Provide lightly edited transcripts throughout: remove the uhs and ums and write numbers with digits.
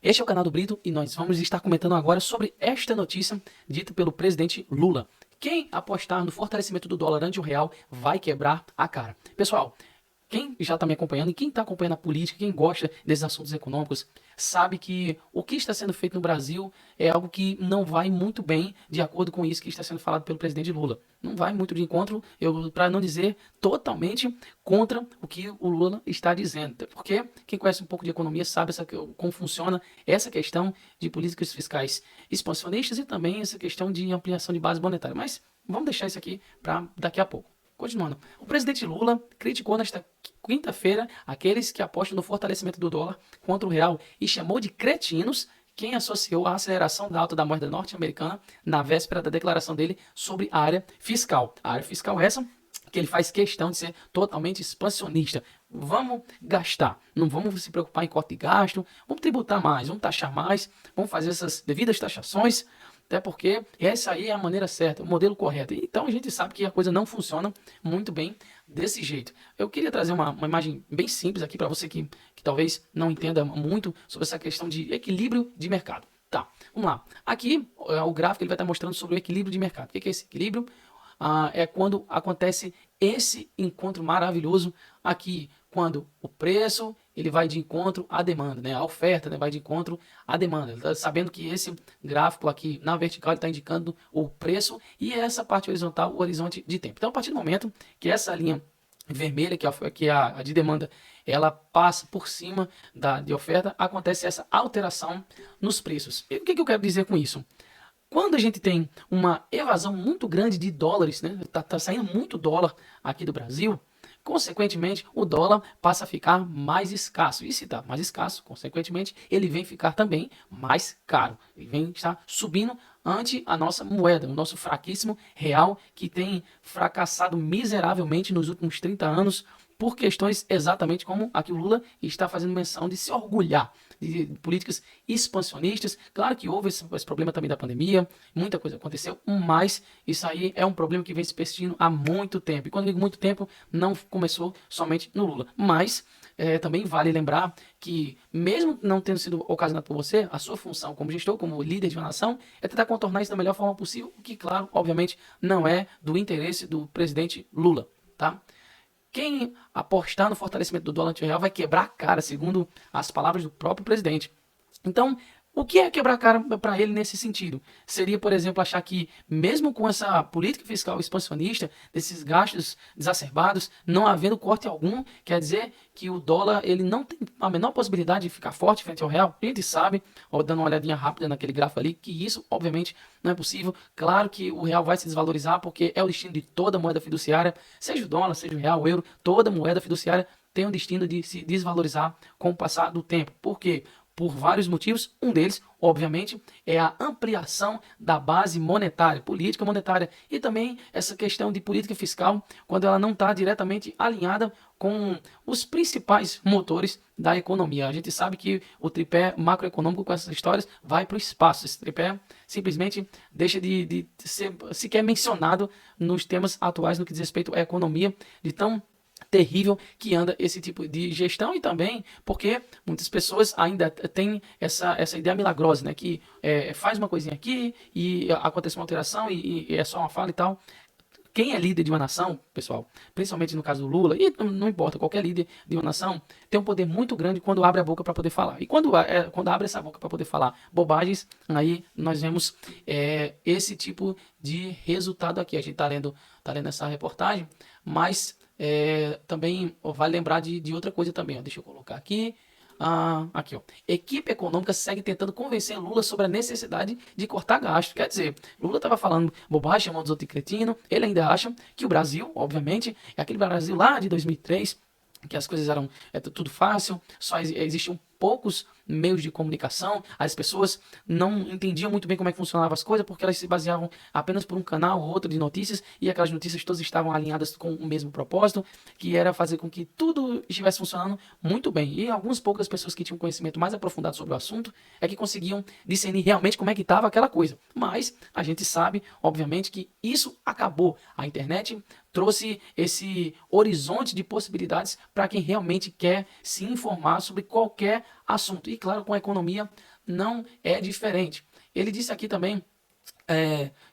Este é o canal do Brito e nós vamos estar comentando agora sobre esta notícia dita pelo presidente Lula. Quem apostar no fortalecimento do dólar ante o real vai quebrar a cara. Pessoal, quem já está me acompanhando e quem está acompanhando a política, quem gosta desses assuntos econômicos, sabe que o que está sendo feito no Brasil é algo que não vai muito bem de acordo com isso que está sendo falado pelo presidente Lula. Não vai muito de encontro, para não dizer totalmente contra o que o Lula está dizendo. Até porque quem conhece um pouco de economia sabe como funciona essa questão de políticas fiscais expansionistas e também essa questão de ampliação de base monetária. Mas vamos deixar isso aqui para daqui a pouco. Continuando, o presidente Lula criticou nesta quinta-feira aqueles que apostam no fortalecimento do dólar contra o real e chamou de cretinos quem associou a aceleração da alta da moeda norte-americana na véspera da declaração dele sobre a área fiscal. A área fiscal é essa que ele faz questão de ser totalmente expansionista. Vamos gastar, não vamos se preocupar em corte de gasto, vamos tributar mais, vamos taxar mais, vamos fazer essas devidas taxações, até porque essa aí é a maneira certa, o modelo correto. Então a gente sabe que a coisa não funciona muito bem desse jeito. Eu queria trazer uma imagem bem simples aqui para você que talvez não entenda muito sobre essa questão de equilíbrio de mercado. Tá, vamos lá. Aqui o gráfico ele vai estar mostrando sobre o equilíbrio de mercado. O que é esse equilíbrio? É quando acontece esse encontro maravilhoso aqui, quando o preço ele vai de encontro à demanda, né? A oferta, né, vai de encontro à demanda. Ele tá sabendo que esse gráfico aqui na vertical está indicando o preço e essa parte horizontal o horizonte de tempo. Então, a partir do momento que essa linha vermelha, que é a de demanda, ela passa por cima de oferta, acontece essa alteração nos preços. E o que eu quero dizer com isso? Quando a gente tem uma evasão muito grande de dólares, né? Tá saindo muito dólar aqui do Brasil, consequentemente o dólar passa a ficar mais escasso. E se está mais escasso, consequentemente, ele vem ficar também mais caro. Ele vem estar subindo ante a nossa moeda, o nosso fraquíssimo real, que tem fracassado miseravelmente nos últimos 30 anos, por questões exatamente como a que o Lula está fazendo menção de se orgulhar de políticas expansionistas. Claro que houve esse problema também da pandemia, muita coisa aconteceu, mas isso aí é um problema que vem se persistindo há muito tempo. E quando eu digo muito tempo, não começou somente no Lula. Mas também vale lembrar que, mesmo não tendo sido ocasionado por você, a sua função como gestor, como líder de uma nação, é tentar contornar isso da melhor forma possível, o que, claro, obviamente, não é do interesse do presidente Lula, tá? Quem apostar no fortalecimento do dólar ante-real vai quebrar a cara, segundo as palavras do próprio presidente. Então, o que é quebrar a cara para ele nesse sentido? Seria, por exemplo, achar que, mesmo com essa política fiscal expansionista, desses gastos exacerbados, não havendo corte algum, quer dizer que o dólar ele não tem a menor possibilidade de ficar forte frente ao real? A gente sabe, dando uma olhadinha rápida naquele gráfico ali, que isso, obviamente, não é possível. Claro que o real vai se desvalorizar, porque é o destino de toda moeda fiduciária, seja o dólar, seja o real, o euro, toda moeda fiduciária tem o destino de se desvalorizar com o passar do tempo. Por quê? Por vários motivos. Um deles, obviamente, é a ampliação da base monetária, política monetária, e também essa questão de política fiscal, quando ela não está diretamente alinhada com os principais motores da economia. A gente sabe que o tripé macroeconômico com essas histórias vai para o espaço. Esse tripé simplesmente deixa de ser sequer mencionado nos temas atuais no que diz respeito à economia, de tão terrível que anda esse tipo de gestão. E também porque muitas pessoas ainda têm essa ideia milagrosa, né, que faz uma coisinha aqui e acontece uma alteração e é só uma fala e tal. Quem é líder de uma nação, pessoal, principalmente no caso do Lula, e não importa, qualquer líder de uma nação, tem um poder muito grande quando abre a boca para poder falar. E quando abre essa boca para poder falar bobagens, aí nós vemos esse tipo de resultado aqui. A gente está lendo essa reportagem, mas também vale lembrar de outra coisa também. Ó. Deixa eu colocar aqui. Aqui, ó. Equipe econômica segue tentando convencer Lula sobre a necessidade de cortar gasto. Quer dizer, Lula estava falando bobagem, chamando os outros de cretino. Ele ainda acha que o Brasil, obviamente, é aquele Brasil lá de 2003, que as coisas eram tudo fácil, só existiam poucos meios de comunicação, as pessoas não entendiam muito bem como é que funcionavam as coisas, porque elas se baseavam apenas por um canal ou outro de notícias, e aquelas notícias todas estavam alinhadas com o mesmo propósito, que era fazer com que tudo estivesse funcionando muito bem. E algumas poucas pessoas que tinham conhecimento mais aprofundado sobre o assunto é que conseguiam discernir realmente como é que estava aquela coisa. Mas a gente sabe, obviamente, que isso acabou. A internet trouxe esse horizonte de possibilidades para quem realmente quer se informar sobre qualquer assunto. E claro, com a economia não é diferente. Ele disse aqui também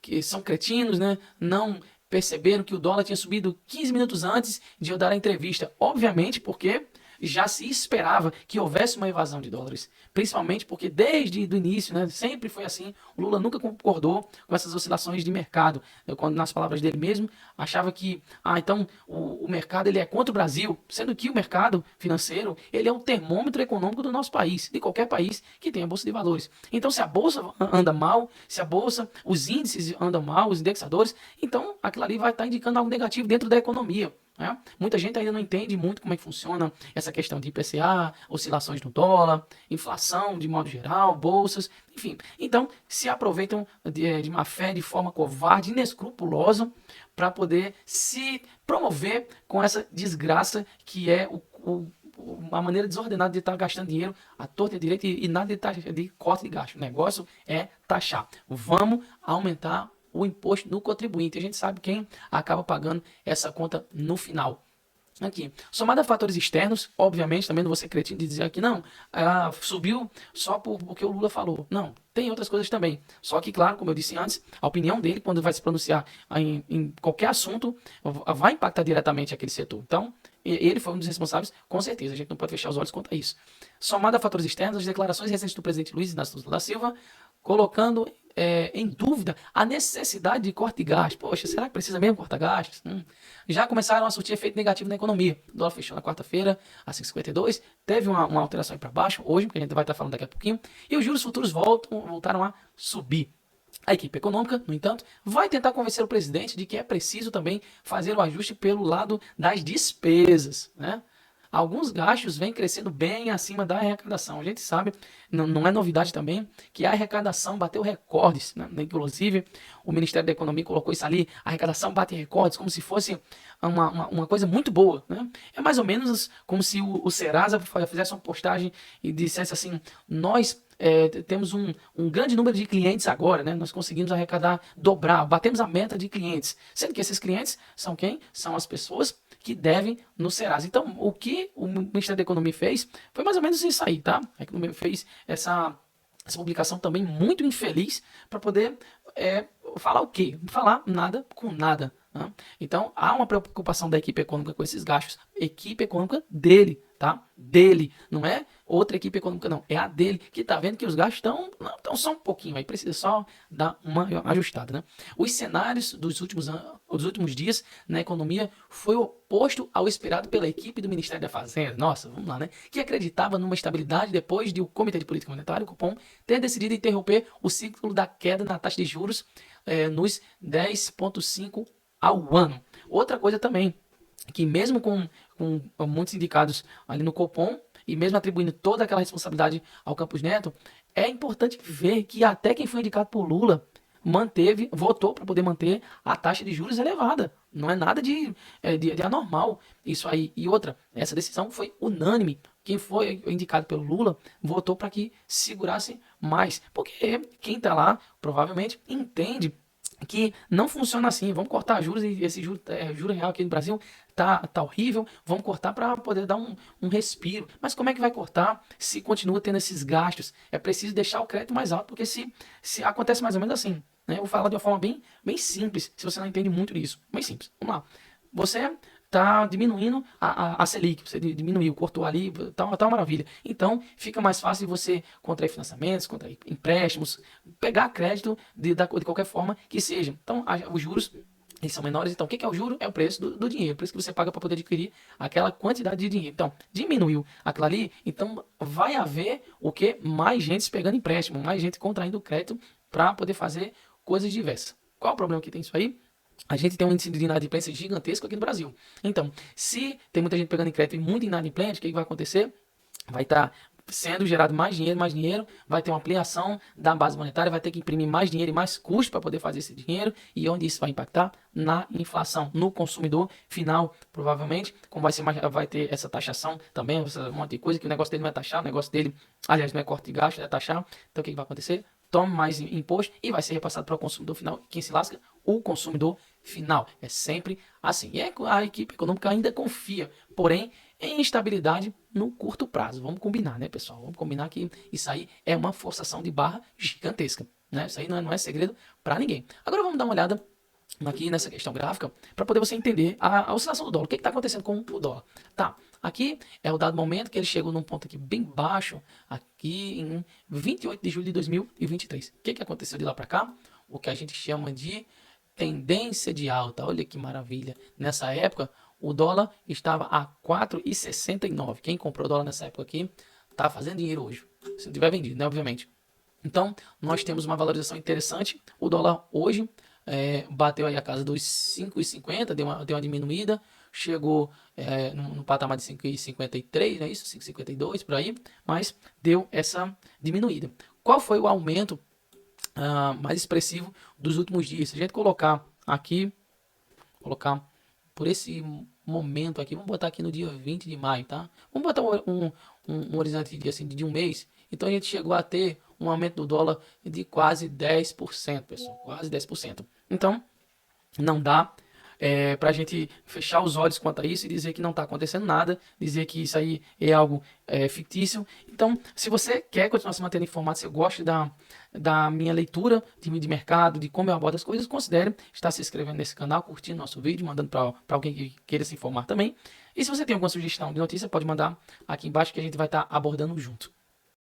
que são cretinos, né? Não perceberam que o dólar tinha subido 15 minutos antes de eu dar a entrevista. Obviamente porque já se esperava que houvesse uma evasão de dólares. Principalmente porque desde o início, né, sempre foi assim, o Lula nunca concordou com essas oscilações de mercado. Quando, nas palavras dele mesmo, achava que então o mercado ele é contra o Brasil, sendo que o mercado financeiro ele é o termômetro econômico do nosso país, de qualquer país que tenha bolsa de valores. Então, se a bolsa anda mal, se a bolsa, os índices andam mal, os indexadores, então aquilo ali vai estar indicando algo negativo dentro da economia. Muita gente ainda não entende muito como é que funciona essa questão de IPCA, oscilações no dólar, inflação de modo geral, bolsas, enfim. Então, se aproveitam de má fé, de forma covarde, inescrupulosa, para poder se promover com essa desgraça que é uma maneira desordenada de estar gastando dinheiro à torta e à direita e nada de corte de gasto. O negócio é taxar. Vamos aumentar o imposto no contribuinte. A gente sabe quem acaba pagando essa conta no final. Aqui, somado a fatores externos, obviamente, também não vou ser cretino de dizer aqui, não, subiu só porque o Lula falou. Não, tem outras coisas também. Só que, claro, como eu disse antes, a opinião dele, quando vai se pronunciar em qualquer assunto, vai impactar diretamente aquele setor. Então, ele foi um dos responsáveis, com certeza, a gente não pode fechar os olhos quanto a isso. Somado a fatores externos, as declarações recentes do presidente Luiz Inácio Lula da Silva, colocando em dúvida a necessidade de corte de gastos. Poxa, será que precisa mesmo cortar gastos? Já começaram a surtir efeito negativo na economia. O dólar fechou na quarta-feira a 5,52, teve uma alteração para baixo hoje, que a gente vai estar falando daqui a pouquinho, e os juros futuros voltaram a subir. A equipe econômica, no entanto, vai tentar convencer o presidente de que é preciso também fazer o ajuste pelo lado das despesas, né? Alguns gastos vêm crescendo bem acima da arrecadação. A gente sabe, não é novidade também, que a arrecadação bateu recordes, né? Inclusive, o Ministério da Economia colocou isso ali, a arrecadação bate recordes, como se fosse uma coisa muito boa, né? É mais ou menos como se o Serasa fizesse uma postagem e dissesse assim, nós temos um grande número de clientes agora, né? Nós conseguimos dobrar, batemos a meta de clientes. Sendo que esses clientes são quem? São as pessoas que devem no Serasa. Então, o que o Ministério da Economia fez foi mais ou menos isso aí, tá? A Economia fez essa publicação também muito infeliz para poder falar o quê? Falar nada com nada. Né? Então, há uma preocupação da equipe econômica com esses gastos. Equipe econômica dele, tá? Dele. Não é outra equipe econômica, não. É a dele, que tá vendo que os gastos estão só um pouquinho. Aí precisa só dar uma ajustada, né? Os cenários dos últimos dias na economia foi oposto ao esperado pela equipe do Ministério da Fazenda. Nossa, vamos lá, né? Que acreditava numa estabilidade depois de o Comitê de Política Monetária, o Copom, ter decidido interromper o ciclo da queda na taxa de juros nos 10,5% ao ano. Outra coisa também, que mesmo com muitos indicados ali no Copom, e mesmo atribuindo toda aquela responsabilidade ao Campos Neto, é importante ver que até quem foi indicado por Lula votou para poder manter a taxa de juros elevada. Não é nada de anormal isso aí. E outra, essa decisão foi unânime. Quem foi indicado pelo Lula votou para que segurasse mais. Porque quem está lá provavelmente entende que não funciona assim. Vamos cortar juros e esse juro real aqui no Brasil tá horrível. Vamos cortar para poder dar um respiro. Mas como é que vai cortar se continua tendo esses gastos? É preciso deixar o crédito mais alto, porque se acontece mais ou menos assim. Né? Eu vou falar de uma forma bem simples, se você não entende muito disso. Bem simples. Vamos lá. Você está diminuindo a Selic, você diminuiu, cortou ali, tá uma maravilha. Então, fica mais fácil você contrair financiamentos, contrair empréstimos, pegar crédito de qualquer forma que seja. Então, os juros eles são menores. Então, o que é o juro? É o preço do dinheiro, o preço que você paga para poder adquirir aquela quantidade de dinheiro. Então, diminuiu aquilo ali, então vai haver o que? Mais gente pegando empréstimo, mais gente contraindo crédito para poder fazer coisas diversas. Qual o problema que tem isso aí? A gente tem um índice de inadimplência gigantesco aqui no Brasil. Então, se tem muita gente pegando em crédito e muito inadimplente, o que vai acontecer? Vai estar sendo gerado mais dinheiro, vai ter uma ampliação da base monetária, vai ter que imprimir mais dinheiro e mais custo para poder fazer esse dinheiro. E onde isso vai impactar? Na inflação, no consumidor final, provavelmente. Como vai ter essa taxação também, um monte de coisa, que o negócio dele não é taxar, o negócio dele, aliás, não é corte de gasto, é taxar. Então, o que vai acontecer? Tome mais imposto e vai ser repassado para o consumidor final. Quem se lasca? O consumidor final. É sempre assim. E a equipe econômica ainda confia, porém, instabilidade no curto prazo. Vamos combinar, né, pessoal? Vamos combinar que isso aí é uma forçação de barra gigantesca, né? Isso aí não é segredo para ninguém. Agora vamos dar uma olhada aqui nessa questão gráfica para poder você entender a oscilação do dólar. O que está acontecendo com o dólar? Tá, aqui é o dado momento que ele chegou num ponto aqui bem baixo, aqui em 28 de julho de 2023. O que aconteceu de lá para cá? O que a gente chama de tendência de alta. Olha que maravilha. Nessa época, o dólar estava a 4,69. Quem comprou dólar nessa época aqui está fazendo dinheiro hoje. Se não tiver vendido, né, obviamente. Então, nós temos uma valorização interessante. O dólar hoje bateu aí a casa dos 5,50, deu uma diminuída, chegou no patamar de 5,53, não é isso? 5,52 por aí, mas deu essa diminuída. Qual foi o aumento mais expressivo dos últimos dias? Se a gente colocar aqui, por esse momento aqui, vamos botar aqui no dia 20 de maio, tá? Vamos botar um horizonte de um mês. Então a gente chegou a ter um aumento do dólar de quase 10%, pessoal, quase 10%. Então, não dá para a gente fechar os olhos quanto a isso e dizer que não está acontecendo nada, dizer que isso aí é algo fictício. Então, se você quer continuar se mantendo informado, se você gosta da minha leitura de mercado, de como eu abordo as coisas, considere estar se inscrevendo nesse canal, curtindo nosso vídeo, mandando para alguém que queira se informar também. E se você tem alguma sugestão de notícia, pode mandar aqui embaixo que a gente vai estar abordando junto.